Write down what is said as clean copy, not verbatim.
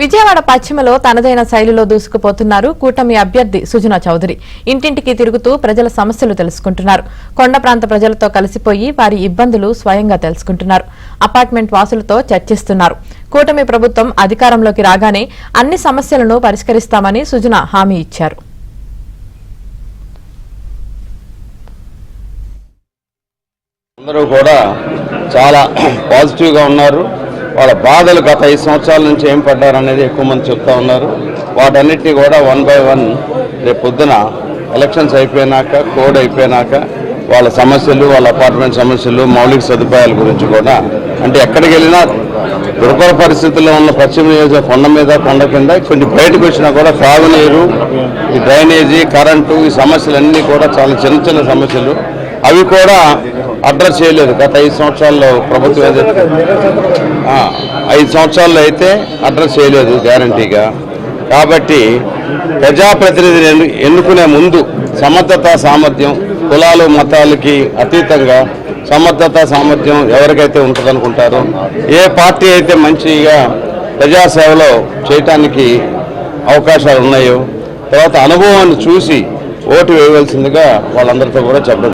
విజయవాడ పశ్చిమలో తనదైన శైలిలో దూసుకుపోతున్నారు కూటమి అభ్యర్థి సుజనా చౌదరి. ఇంటింటికి తిరుగుతూ ప్రజల సమస్యలు తెలుసుకుంటున్నారు. కొండ ప్రాంత ప్రజలతో కలిసిపోయి వారి ఇబ్బందులు స్వయంగా తెలుసుకుంటున్నారు. అపార్ట్మెంట్ వాసులతో చర్చిస్తున్నారు. కూటమి ప్రభుత్వం అధికారంలోకి రాగానే అన్ని సమస్యలను పరిష్కరిస్తామని సుజనా హామీ ఇచ్చారు. అందరూ కూడా చాలా పాజిటివ్గా ఉన్నారు. వాళ్ళ బాధలు గత 5 సంవత్సరాల నుంచి ఏం పడ్డారనేది ఎక్కువ మంది చెప్తా ఉన్నారు. వాటన్నిటినీ కూడా 1 by 1 రేపు పొద్దున ఎలక్షన్స్ అయిపోయినాక, కోడ్ అయిపోయినాక వాళ్ళ సమస్యలు, వాళ్ళ అపార్ట్మెంట్ సమస్యలు, మౌలిక సదుపాయాల గురించి కూడా, అంటే ఎక్కడికి వెళ్ళినా దుర్భర పరిస్థితుల్లో ఉన్న పశ్చిమ నియోజక కొండ మీద, కొండ కింద కొంచెం బయటకు వచ్చినా కూడా తాగునీరు, ఈ డ్రైనేజీ, కరెంటు, ఈ సమస్యలన్నీ కూడా చాలా చిన్న చిన్న సమస్యలు. అవి కూడా అడ్రస్ చేయలేదు గత 5 సంవత్సరాల్లో ప్రభుత్వం. 5 సంవత్సరాల్లో అయితే అడ్రస్ చేయలేదు గ్యారంటీగా. కాబట్టి ప్రజాప్రతినిధిని ఎన్నుకునే ముందు సమర్థత, సామర్థ్యం, కులాలు మతాలకి అతీతంగా సమర్థత, సామర్థ్యం ఎవరికైతే ఉంటుందనుకుంటారో, ఏ పార్టీ అయితే మంచిగా ప్రజాసేవలో చేయటానికి అవకాశాలు ఉన్నాయో, తర్వాత అనుభవాన్ని చూసి ఓటు వేయవలసిందిగా వాళ్ళందరితో కూడా చెప్పడం.